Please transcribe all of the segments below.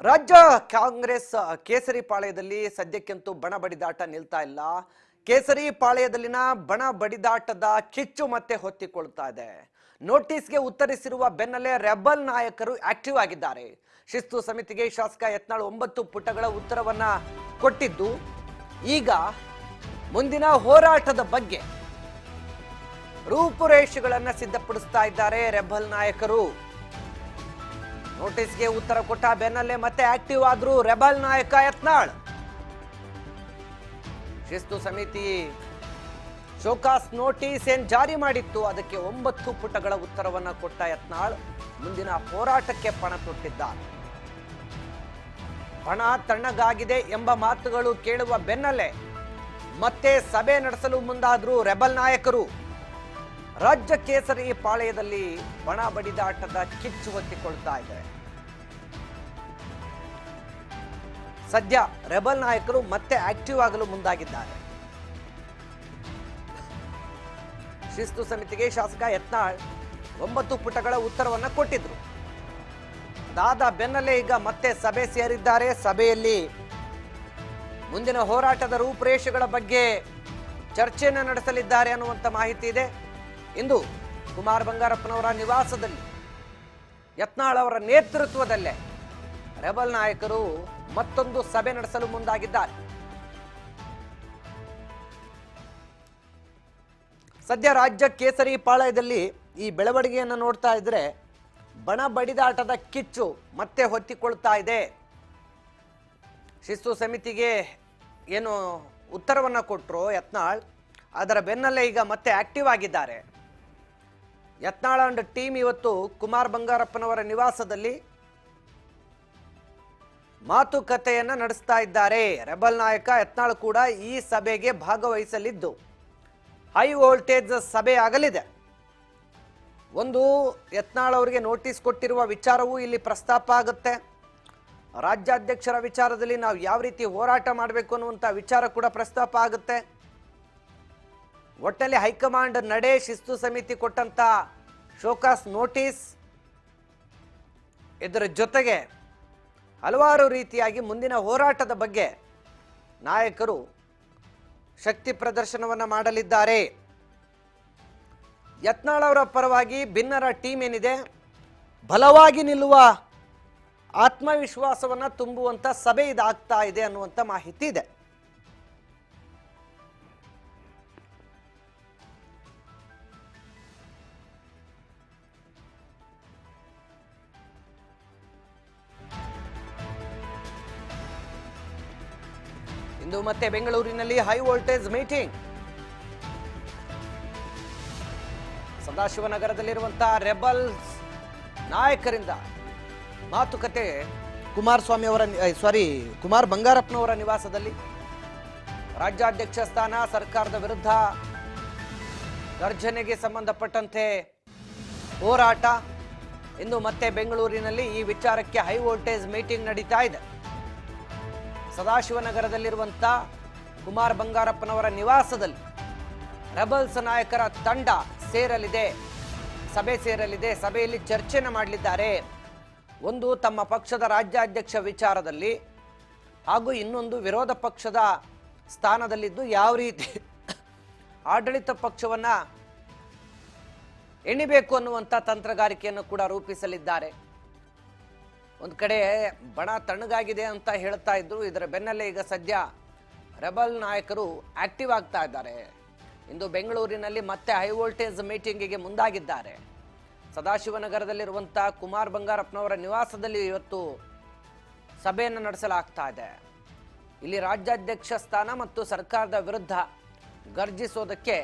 ರಾಜ್ಯ ಕಾಂಗ್ರೆಸ್ ಕೇಸರಿ ಪಾಳ್ಯದಲ್ಲಿ ಸದ್ಯಕ್ಕಂತೂ ಬಣ ಬಡಿದಾಟ ನಿಲ್ತಾ ಇಲ್ಲ. ಕೇಸರಿ ಪಾಳ್ಯದಲ್ಲಿನ ಬಣ ಬಡಿದಾಟದ ಕಿಚ್ಚು ಮತ್ತೆ ಹೊತ್ತಿಕೊಳ್ತಾ ಇದೆ. ನೋಟಿಸ್ಗೆ ಉತ್ತರಿಸಿರುವ ಬೆನ್ನಲ್ಲೇ ರೆಬಲ್ ನಾಯಕರು ಆಕ್ಟಿವ್ ಆಗಿದ್ದಾರೆ. ಶಿಸ್ತು ಸಮಿತಿಗೆ ಶಾಸಕ ಯತ್ನಾಳ್ 9 ಪುಟಗಳ ಉತ್ತರವನ್ನ ಕೊಟ್ಟಿದ್ದು, ಈಗ ಮುಂದಿನ ಹೋರಾಟದ ಬಗ್ಗೆ ರೂಪುರೇಷೆಗಳನ್ನ ಸಿದ್ಧಪಡಿಸ್ತಾ ಇದ್ದಾರೆ ರೆಬಲ್ ನಾಯಕರು. ನೋಟಿಸ್ಗೆ ಉತ್ತರ ಕೊಟ್ಟ ಬೆನ್ನಲ್ಲೇ ಮತ್ತೆ ಆಕ್ಟಿವ್ ಆದ್ರು ರೆಬಲ್ ನಾಯಕ ಯತ್ನಾಳ್. ಶಿಸ್ತು ಸಮಿತಿ ಶೋಕಾಸ್ ನೋಟಿಸ್ ಏನ್ ಜಾರಿ ಮಾಡಿತ್ತು, ಅದಕ್ಕೆ 9 ಪುಟಗಳ ಉತ್ತರವನ್ನ ಕೊಟ್ಟ ಯತ್ನಾಳ್ ಮುಂದಿನ ಹೋರಾಟಕ್ಕೆ ಪಣ ತೊಟ್ಟಿದ್ದಾರೆ. ಪಣ ತಣ್ಣಗಾಗಿದೆ ಎಂಬ ಮಾತುಗಳು ಕೇಳುವ ಬೆನ್ನಲ್ಲೇ ಮತ್ತೆ ಸಭೆ ನಡೆಸಲು ಮುಂದಾದ್ರು ರೆಬಲ್ ನಾಯಕರು. ರಾಜ್ಯ ಕೇಸರಿ ಪಾಳ್ಯದಲ್ಲಿ ಬಣ ಬಡಿದಾಟದ ಕಿಚ್ಚು ಹೊತ್ತಿಕೊಳ್ತಾ ಇದೆ. ಸದ್ಯ ರೆಬಲ್ ನಾಯಕರು ಮತ್ತೆ ಆಕ್ಟಿವ್ ಆಗಲು ಮುಂದಾಗಿದ್ದಾರೆ. ಶಿಸ್ತು ಸಮಿತಿಗೆ ಶಾಸಕ ಯತ್ನಾಳ್ 9 ಪುಟಗಳ ಉತ್ತರವನ್ನ ಕೊಟ್ಟಿದ್ರು. ಅದಾದ ಬೆನ್ನಲ್ಲೇ ಈಗ ಮತ್ತೆ ಸಭೆ ಸೇರಿದ್ದಾರೆ. ಸಭೆಯಲ್ಲಿ ಮುಂದಿನ ಹೋರಾಟದ ರೂಪುರೇಷೆಗಳ ಬಗ್ಗೆ ಚರ್ಚೆಯನ್ನು ನಡೆಸಲಿದ್ದಾರೆ ಅನ್ನುವಂಥ ಮಾಹಿತಿ ಇದೆ. ಇಂದು ಕುಮಾರ್ ಬಂಗಾರಪ್ಪನವರ ನಿವಾಸದಲ್ಲಿ ಯತ್ನಾಳ್ ಅವರ ನೇತೃತ್ವದಲ್ಲೇ ರೆಬಲ್ ನಾಯಕರು ಮತ್ತೊಂದು ಸಭೆ ನಡೆಸಲು ಮುಂದಾಗಿದ್ದಾರೆ. ಸದ್ಯ ರಾಜ್ಯ ಕೇಸರಿ ಪಾಳ್ಯದಲ್ಲಿ ಈ ಬೆಳವಣಿಗೆಯನ್ನು ನೋಡ್ತಾ ಇದ್ರೆ ಬಣ ಬಡಿದಾಟದ ಕಿಚ್ಚು ಮತ್ತೆ ಹೊತ್ತಿಕೊಳ್ತಾ ಇದೆ. ಶಿಸ್ತು ಸಮಿತಿಗೆ ಏನು ಉತ್ತರವನ್ನ ಕೊಟ್ಟರು ಯತ್ನಾಳ್, ಅದರ ಬೆನ್ನಲ್ಲೇ ಈಗ ಮತ್ತೆ ಆಕ್ಟಿವ್ ಆಗಿದ್ದಾರೆ. ಯತ್ನಾಳ್ ಅಂಡ್ ಟೀಮ್ ಇವತ್ತು ಕುಮಾರ್ ಬಂಗಾರಪ್ಪನವರ ನಿವಾಸದಲ್ಲಿ ಮಾತುಕತೆಯನ್ನ ನಡೆಸ್ತಾ ಇದ್ದಾರೆ. ರೆಬಲ್ ನಾಯಕ ಯತ್ನಾಳ್ ಕೂಡ ಈ ಸಭೆಗೆ ಭಾಗವಹಿಸಲಿದ್ದು ಹೈ ವೋಲ್ಟೇಜ್ ಸಭೆ ಆಗಲಿದೆ. ಒಂದು ಯತ್ನಾಳ್ ಅವರಿಗೆ ನೋಟಿಸ್ ಕೊಟ್ಟಿರುವ ವಿಚಾರವೂ ಇಲ್ಲಿ ಪ್ರಸ್ತಾಪ ಆಗುತ್ತೆ. ರಾಜ್ಯಾಧ್ಯಕ್ಷರ ವಿಚಾರದಲ್ಲಿ ನಾವು ಯಾವ ರೀತಿ ಹೋರಾಟ ಮಾಡಬೇಕು ಅನ್ನುವಂಥ ವಿಚಾರ ಕೂಡ ಪ್ರಸ್ತಾಪ ಆಗುತ್ತೆ. ಒಟ್ಟಲ್ಲಿ ಹೈಕಮಾಂಡ್ ನಡೆ, ಶಿಸ್ತು ಸಮಿತಿ ಕೊಟ್ಟಂತ ಶೋಕಾಸ್ ನೋಟಿಸ್, ಇದರ ಜೊತೆಗೆ ಹಲವಾರು ರೀತಿಯಾಗಿ ಮುಂದಿನ ಹೋರಾಟದ ಬಗ್ಗೆ ನಾಯಕರು ಶಕ್ತಿ ಪ್ರದರ್ಶನವನ್ನು ಮಾಡಲಿದ್ದಾರೆ. ಯತ್ನಾಳ್ ಅವರ ಪರವಾಗಿ ಭಿನ್ನರ ಟೀಮ್ ಏನಿದೆ ಬಲವಾಗಿ ನಿಲ್ಲುವ ಆತ್ಮವಿಶ್ವಾಸವನ್ನ ತುಂಬುವಂತ ಸಭೆ ಇದಾಗ್ತಾ ಇದೆ ಅನ್ನುವಂಥ ಮಾಹಿತಿ ಇದೆ. ಇಂದು ಮತ್ತೆ ಬೆಂಗಳೂರಿನಲ್ಲಿ ಹೈ ವೋಲ್ಟೇಜ್ ಮೀಟಿಂಗ್. ಸದಾಶಿವನಗರದಲ್ಲಿರುವಂತಹ ರೆಬಲ್ಸ್ ನಾಯಕರಿಂದ ಮಾತುಕತೆ ಕುಮಾರ್ ಬಂಗಾರಪ್ಪನವರ ನಿವಾಸದಲ್ಲಿ. ರಾಜ್ಯಾಧ್ಯಕ್ಷ ಸ್ಥಾನ, ಸರ್ಕಾರದ ವಿರುದ್ಧ ಗರ್ಜನೆಗೆ ಸಂಬಂಧಪಟ್ಟಂತೆ ಹೋರಾಟ. ಇಂದು ಮತ್ತೆ ಬೆಂಗಳೂರಿನಲ್ಲಿ ಈ ವಿಚಾರಕ್ಕೆ ಹೈ ವೋಲ್ಟೇಜ್ ಮೀಟಿಂಗ್ ನಡೀತಾ ಇದೆ. ಸದಾಶಿವನಗರದಲ್ಲಿರುವಂಥ ಕುಮಾರ್ ಬಂಗಾರಪ್ಪನವರ ನಿವಾಸದಲ್ಲಿ ರೆಬಲ್ಸ್ ನಾಯಕರ ತಂಡ ಸಭೆ ಸೇರಲಿದೆ. ಸಭೆಯಲ್ಲಿ ಚರ್ಚೆನ ಮಾಡಲಿದ್ದಾರೆ. ಒಂದು ತಮ್ಮ ಪಕ್ಷದ ರಾಜ್ಯಾಧ್ಯಕ್ಷ ವಿಚಾರದಲ್ಲಿ, ಹಾಗೂ ಇನ್ನೊಂದು ವಿರೋಧ ಪಕ್ಷದ ಸ್ಥಾನದಲ್ಲಿದ್ದು ಯಾವ ರೀತಿ ಆಡಳಿತ ಪಕ್ಷವನ್ನ ಎಣಿಬೇಕು ಅನ್ನುವಂಥ ತಂತ್ರಗಾರಿಕೆಯನ್ನು ಕೂಡ ರೂಪಿಸಲಿದ್ದಾರೆ. ಒಂದು ಕಡೆ ಬಣ ತಣ್ಣಗಾಗಿದೆ ಅಂತ ಹೇಳ್ತಾ ಇದ್ರು, ಇದರ ಬೆನ್ನಲ್ಲೇ ಈಗ ಸದ್ಯ ರೆಬಲ್ ನಾಯಕರು ಆಕ್ಟಿವ್ ಆಗ್ತಾ ಇದ್ದಾರೆ. ಇಂದು ಬೆಂಗಳೂರಿನಲ್ಲಿ ಮತ್ತೆ ಹೈ ವೋಲ್ಟೇಜ್ ಮೀಟಿಂಗಿಗೆ ಮುಂದಾಗಿದ್ದಾರೆ. ಸದಾಶಿವನಗರದಲ್ಲಿರುವಂಥ ಕುಮಾರ್ ಬಂಗಾರಪ್ಪನವರ ನಿವಾಸದಲ್ಲಿ ಇವತ್ತು ಸಭೆಯನ್ನು ನಡೆಸಲಾಗ್ತಾ ಇದೆ. ಇಲ್ಲಿ ರಾಜ್ಯಾಧ್ಯಕ್ಷ ಸ್ಥಾನ ಮತ್ತು ಸರ್ಕಾರದ ವಿರುದ್ಧ ಗರ್ಜಿಸೋದಕ್ಕೆ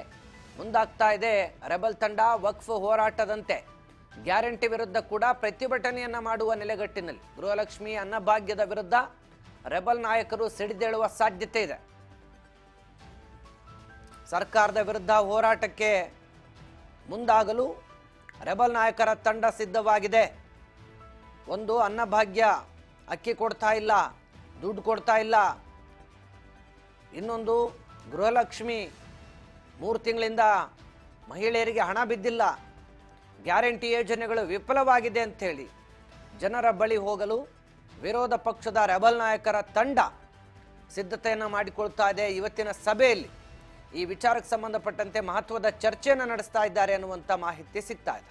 ಮುಂದಾಗ್ತಾ ಇದೆ ರೆಬಲ್ ತಂಡ. ವಕ್ಫ್ ಹೋರಾಟದಂತೆ ಗ್ಯಾರಂಟಿ ವಿರುದ್ಧ ಕೂಡ ಪ್ರತಿಭಟನೆಯನ್ನ ಮಾಡುವ ನೆಲೆಗಟ್ಟಿನಲ್ಲಿ ಗೃಹಲಕ್ಷ್ಮಿ ಅನ್ನಭಾಗ್ಯದ ವಿರುದ್ಧ ರೆಬಲ್ ನಾಯಕರು ಸಿಡಿದೇಳುವ ಸಾಧ್ಯತೆ ಇದೆ. ಸರ್ಕಾರದ ವಿರುದ್ಧ ಹೋರಾಟಕ್ಕೆ ಮುಂದಾಗಲು ರೆಬಲ್ ನಾಯಕರ ತಂಡ ಸಿದ್ಧವಾಗಿದೆ. ಒಂದು, ಅನ್ನಭಾಗ್ಯ ಅಕ್ಕಿ ಕೊಡ್ತಾ ಇಲ್ಲ, ದುಡ್ಡು ಕೊಡ್ತಾ ಇಲ್ಲ. ಇನ್ನೊಂದು, ಗೃಹಲಕ್ಷ್ಮಿ 3 ತಿಂಗಳಿಂದ ಮಹಿಳೆಯರಿಗೆ ಹಣ ಬಿದ್ದಿಲ್ಲ. ಗ್ಯಾರಂಟಿ ಯೋಜನೆಗಳು ವಿಫಲವಾಗಿದೆ ಅಂಥೇಳಿ ಜನರ ಬಳಿ ಹೋಗಲು ವಿರೋಧ ಪಕ್ಷದ ರೆಬಲ್ ನಾಯಕರ ತಂಡ ಸಿದ್ಧತೆಯನ್ನು ಮಾಡಿಕೊಳ್ತಾ ಇದೆ. ಇವತ್ತಿನ ಸಭೆಯಲ್ಲಿ ಈ ವಿಚಾರಕ್ಕೆ ಸಂಬಂಧಪಟ್ಟಂತೆ ಮಹತ್ವದ ಚರ್ಚೆಯನ್ನು ನಡೆಸ್ತಾ ಇದ್ದಾರೆ ಅನ್ನುವಂಥ ಮಾಹಿತಿ ಸಿಗ್ತಾ ಇದೆ.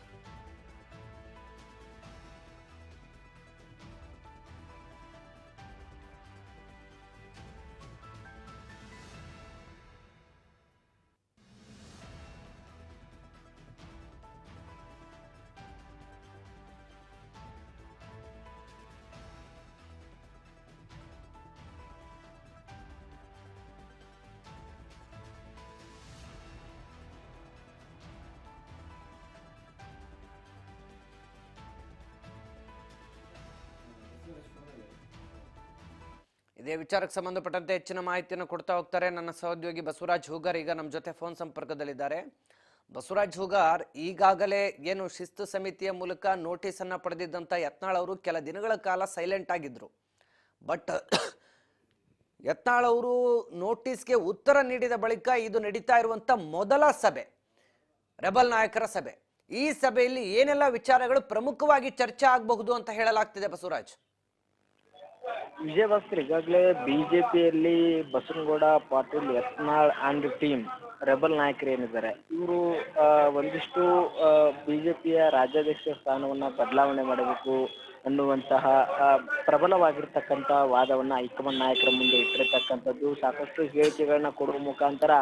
ಇದೇ ವಿಚಾರಕ್ಕೆ ಸಂಬಂಧಪಟ್ಟಂತೆ ಹೆಚ್ಚಿನ ಮಾಹಿತಿಯನ್ನು ಕೊಡ್ತಾ ಹೋಗ್ತಾರೆ ನನ್ನ ಸಹೋದ್ಯೋಗಿ ಬಸವರಾಜ್ ಹೂಗಾರ್. ಈಗ ನಮ್ಮ ಜೊತೆ ಫೋನ್ ಸಂಪರ್ಕದಲ್ಲಿದ್ದಾರೆ. ಬಸವರಾಜ್ ಹೂಗಾರ್, ಈಗಾಗಲೇ ಏನು ಶಿಸ್ತು ಸಮಿತಿಯ ಮೂಲಕ ನೋಟಿಸ್ ಅನ್ನ ಪಡೆದಿದ್ದಂತ ಯತ್ನಾಳ್ ಅವರು ಕೆಲ ದಿನಗಳ ಕಾಲ ಸೈಲೆಂಟ್ ಆಗಿದ್ರು. ಬಟ್ ಯತ್ನಾಳ್ ಅವರು ನೋಟಿಸ್ಗೆ ಉತ್ತರ ನೀಡಿದ ಬಳಿಕ ಇದು ನಡೀತಾ ಇರುವಂತ ಮೊದಲ ಸಭೆ, ರೆಬಲ್ ನಾಯಕರ ಸಭೆ. ಈ ಸಭೆಯಲ್ಲಿ ಏನೆಲ್ಲ ವಿಚಾರಗಳು ಪ್ರಮುಖವಾಗಿ ಚರ್ಚೆ ಆಗಬಹುದು ಅಂತ ಹೇಳಲಾಗ್ತಿದೆ ಬಸವರಾಜ್? ವಿಜಯ ಭಾಸ್ಕರ್, ಈಗಾಗಲೇ ಬಿಜೆಪಿಯಲ್ಲಿ Basanagouda Patil, Yatnal and team rebel ನಾಯಕರು ಏನಿದ್ದಾರೆ ಇವರು ಒಂದಿಷ್ಟು ಬಿಜೆಪಿಯ ರಾಜ್ಯಾಧ್ಯಕ್ಷ ಸ್ಥಾನವನ್ನ ಬದಲಾವಣೆ ಮಾಡಬೇಕು ಅನ್ನುವಂತಹ ಪ್ರಬಲವಾಗಿರ್ತಕ್ಕಂಥ ವಾದವನ್ನ ಹೈಕಮಾಂಡ್ ನಾಯಕರ ಮುಂದೆ ಇಟ್ಟಿರ್ತಕ್ಕಂಥದ್ದು. ಸಾಕಷ್ಟು ಹೇಳಿಕೆಗಳನ್ನ ಕೊಡುವ ಮುಖಾಂತರ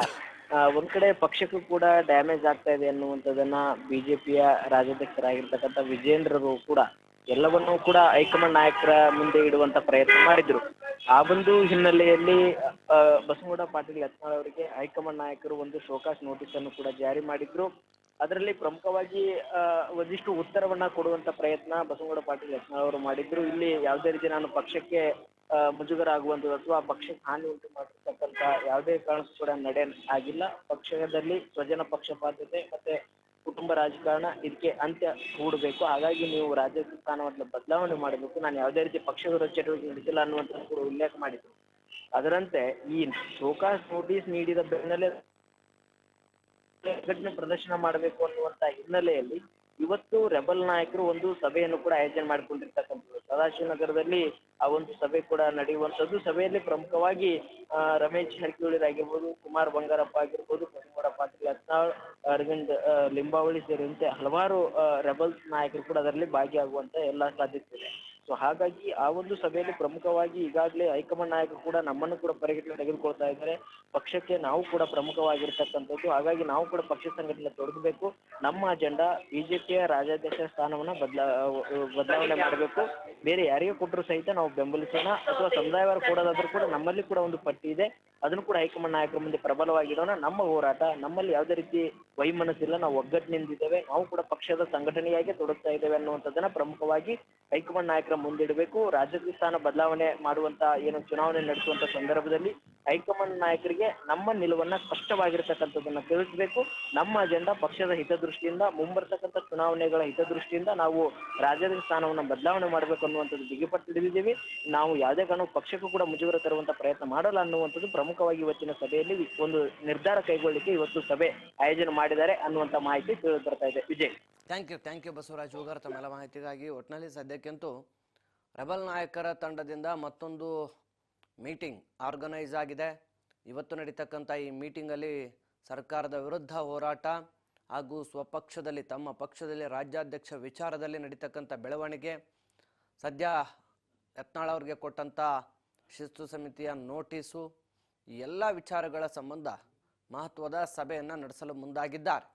ಒಂದ್ ಕಡೆ ಪಕ್ಷಕ್ಕೂ ಕೂಡ ಡ್ಯಾಮೇಜ್ ಆಗ್ತಾ ಇದೆ ಅನ್ನುವಂಥದ್ದನ್ನ ಬಿಜೆಪಿಯ ರಾಜ್ಯಾಧ್ಯಕ್ಷರಾಗಿರ್ತಕ್ಕಂಥ ವಿಜೇಂದ್ರರು ಕೂಡ ಎಲ್ಲವನ್ನೂ ಕೂಡ ಹೈಕಮಾಂಡ್ ನಾಯಕರ ಮುಂದೆ ಇಡುವಂತ ಪ್ರಯತ್ನ ಮಾಡಿದ್ರು. ಆ ಒಂದು ಹಿನ್ನೆಲೆಯಲ್ಲಿ ಬಸನಗೌಡ ಪಾಟೀಲ್ ಯತ್ನಾಳ್ ಅವರಿಗೆ ಹೈಕಮಾಂಡ್ ನಾಯಕರು ಒಂದು ಶೋಕಾಸ್ ನೋಟಿಸ್ ಅನ್ನು ಕೂಡ ಜಾರಿ ಮಾಡಿದ್ರು. ಅದರಲ್ಲಿ ಪ್ರಮುಖವಾಗಿ ಒಂದಿಷ್ಟು ಉತ್ತರವನ್ನ ಕೊಡುವಂತ ಪ್ರಯತ್ನ ಬಸನಗೌಡ ಪಾಟೀಲ್ ಯತ್ನಾಳ್ ಅವರು ಮಾಡಿದ್ರು. ಇಲ್ಲಿ ಯಾವುದೇ ರೀತಿ ನಾನು ಪಕ್ಷಕ್ಕೆ ಮುಜುಗರ ಆಗುವಂಥದ್ದು ಅಥವಾ ಪಕ್ಷಕ್ಕೆ ಹಾನಿ ಉಂಟು ಮಾಡಿರ್ತಕ್ಕಂಥ ಯಾವುದೇ ಕಾರಣಕ್ಕೂ ಕೂಡ ನಡೆ ಆಗಿಲ್ಲ. ಪಕ್ಷದಲ್ಲಿ ಸ್ವಜನ ಪಕ್ಷಪಾತತೆ ಮತ್ತೆ ಕುಟುಂಬ ರಾಜಕಾರಣ ಇದಕ್ಕೆ ಅಂತ್ಯ ಹೂಡಬೇಕು. ಹಾಗಾಗಿ ನೀವು ರಾಜ್ಯ ಸ್ಥಾನವನ್ನು ಬದಲಾವಣೆ ಮಾಡಬೇಕು. ನಾನು ಯಾವುದೇ ರೀತಿ ಪಕ್ಷ ವಿರೋಧ ಚಟುವಟಿಕೆ ನಡೆಸಿಲ್ಲ ಅನ್ನುವಂಥದ್ದು ಕೂಡ ಉಲ್ಲೇಖ ಮಾಡಿದ್ರು. ಅದರಂತೆ ಈ ಶೋಕಾಸ್ ನೋಟಿಸ್ ನೀಡಿದ ಬೆನ್ನಲ್ಲೇ ಘಟನೆ ಪ್ರದರ್ಶನ ಮಾಡಬೇಕು ಅನ್ನುವಂತ ಹಿನ್ನೆಲೆಯಲ್ಲಿ ಇವತ್ತು ರೆಬಲ್ ನಾಯಕರು ಒಂದು ಸಭೆಯನ್ನು ಕೂಡ ಆಯೋಜನೆ ಮಾಡಿಕೊಂಡಿರ್ತಕ್ಕಂಥದ್ದು. ಸದಾಶಿವನಗರದಲ್ಲಿ ಆ ಒಂದು ಸಭೆ ಕೂಡ ನಡೆಯುವಂಥದ್ದು. ಸಭೆಯಲ್ಲಿ ಪ್ರಮುಖವಾಗಿ ರಮೇಶ್ ಜಾರಕಿಹೊಳಿ ಕುಮಾರ್ ಬಂಗಾರಪ್ಪ ಆಗಿರ್ಬೋದು, ಬಸನಗೌಡ ಪಾಟೀಲ್ ಯತ್ನಾಳ್, ಅರವಿಂದ್ ಲಿಂಬಾವಳಿ ಸೇರಿದಂತೆ ಹಲವಾರು ರೆಬಲ್ಸ್ ನಾಯಕರು ಕೂಡ ಅದರಲ್ಲಿ ಭಾಗಿಯಾಗುವಂತ ಎಲ್ಲಾ ಸಾಧ್ಯತೆ ಇದೆ. ಸೊ ಹಾಗಾಗಿ ಆ ಒಂದು ಸಭೆಯಲ್ಲಿ ಪ್ರಮುಖವಾಗಿ ಈಗಾಗಲೇ ಹೈಕಮಾಂಡ್ ನಾಯಕರು ಕೂಡ ನಮ್ಮನ್ನು ಕೂಡ ಪರಿಗಣನೆ ತೆಗೆದುಕೊಳ್ತಾ ಇದ್ದಾರೆ. ಪಕ್ಷಕ್ಕೆ ನಾವು ಕೂಡ ಪ್ರಮುಖವಾಗಿರ್ತಕ್ಕಂಥದ್ದು. ಹಾಗಾಗಿ ನಾವು ಕೂಡ ಪಕ್ಷ ಸಂಘಟನೆ ತೊಡಗಬೇಕು. ನಮ್ಮ ಅಜೆಂಡಾ ಬಿಜೆಪಿಯ ರಾಜ್ಯಾಧ್ಯಕ್ಷ ಸ್ಥಾನವನ್ನ ಬದಲಾವಣೆ ಮಾಡಬೇಕು. ಬೇರೆ ಯಾರಿಗೆ ಕೊಟ್ಟರು ಸಹಿತ ನಾವು ಬೆಂಬಲಿಸೋಣ, ಅಥವಾ ಸಮುದಾಯವಾರ ಕೊಡೋದಾದ್ರೂ ಕೂಡ ನಮ್ಮಲ್ಲಿ ಕೂಡ ಒಂದು ಪಟ್ಟಿ ಇದೆ, ಅದನ್ನು ಕೂಡ ಹೈಕಮಾಂಡ್ ನಾಯಕರ ಮುಂದೆ ಪ್ರಬಲವಾಗಿಡೋಣ. ನಮ್ಮ ಹೋರಾಟ, ನಮ್ಮಲ್ಲಿ ಯಾವುದೇ ರೀತಿ ವೈಮನಸ್ಸಿಲ್ಲ, ನಾವು ಒಗ್ಗಟ್ಟಿನಿಂದಿದ್ದೇವೆ, ನಾವು ಕೂಡ ಪಕ್ಷದ ಸಂಘಟನೆಯಾಗಿ ತೊಡಗ್ತಾ ಇದ್ದೇವೆ ಅನ್ನುವಂಥದ್ದನ್ನ ಪ್ರಮುಖವಾಗಿ ಹೈಕಮಾಂಡ್ ನಾಯಕರ ಮುಂದಿಡಬೇಕು. ರಾಜ್ಯ ಸ್ಥಾನ ಬದಲಾವಣೆ ಮಾಡುವಂತ ಏನು ಚುನಾವಣೆ ನಡೆಸುವಂತ ಸಂದರ್ಭದಲ್ಲಿ ಹೈಕಮಾಂಡ್ ನಾಯಕರಿಗೆ ನಮ್ಮ ನಿಲುವನ್ನ ಸ್ಪಷ್ಟವಾಗಿರ್ತಕ್ಕಂಥದ್ದನ್ನ ತಿಳಿಸಬೇಕು. ನಮ್ಮ ಅಜೆಂಡಾ ಪಕ್ಷದ ಹಿತದೃಷ್ಟಿಯಿಂದ, ಮುಂಬರ್ತಕ್ಕಂಥ ಚುನಾವಣೆಗಳ ಹಿತದೃಷ್ಟಿಯಿಂದ ನಾವು ರಾಜ್ಯಾಧ್ಯಕ್ಷ ಸ್ಥಾನವನ್ನ ಬದಲಾವಣೆ ಮಾಡಬೇಕು ಅನ್ನುವಂಥದ್ದು ಬಿಗಿಪಟ್ಟು ಹಿಡಿದಿದ್ದೀವಿ. ನಾವು ಯಾವುದೇ ಕಾರಣಕ್ಕೂ ಪಕ್ಷಕ್ಕೂ ಕೂಡ ಮುಜುಗರ ತರುವಂತ ಪ್ರಯತ್ನ ಮಾಡಲ್ಲ ಅನ್ನುವಂಥದ್ದು ಪ್ರಮುಖವಾಗಿ ಇವತ್ತಿನ ಸಭೆಯಲ್ಲಿ ಒಂದು ನಿರ್ಧಾರ ಕೈಗೊಳ್ಳಿಕ್ಕೆ ಇವತ್ತು ಸಭೆ ಆಯೋಜನೆ ಮಾಡಿದ್ದಾರೆ ಅನ್ನುವಂತ ಮಾಹಿತಿ ತಿಳಿದು ಬರ್ತಾ ಇದೆ. ವಿಜಯ್, ಥ್ಯಾಂಕ್ ಯು ಬಸವರಾಜ್ ಹೂಗಾರ್ ತಮ್ಮೆಲ್ಲ ಮಾಹಿತಿಗಾಗಿ. ಒಟ್ಟಿನಲ್ಲಿ ಸದ್ಯಕ್ಕಂತೂ ರೆಬಲ್ ನಾಯಕರ ತಂಡದಿಂದ ಮತ್ತೊಂದು ಮೀಟಿಂಗ್ ಆರ್ಗನೈಸ್ ಆಗಿದೆ. ಇವತ್ತು ನಡೀತಕ್ಕಂಥ ಈ ಮೀಟಿಂಗಲ್ಲಿ ಸರ್ಕಾರದ ವಿರುದ್ಧ ಹೋರಾಟ ಹಾಗೂ ಸ್ವಪಕ್ಷದಲ್ಲಿ, ತಮ್ಮ ಪಕ್ಷದಲ್ಲಿ ರಾಜ್ಯಾಧ್ಯಕ್ಷ ವಿಚಾರದಲ್ಲಿ ನಡೀತಕ್ಕಂಥ ಬೆಳವಣಿಗೆ, ಸದ್ಯ ಯತ್ನಾಳ್ ಅವ್ರಿಗೆ ಕೊಟ್ಟಂಥ ಶಿಸ್ತು ಸಮಿತಿಯ ನೋಟಿಸು, ಈ ಎಲ್ಲ ವಿಚಾರಗಳ ಸಂಬಂಧ ಮಹತ್ವದ ಸಭೆಯನ್ನು ನಡೆಸಲು ಮುಂದಾಗಿದ್ದಾರೆ.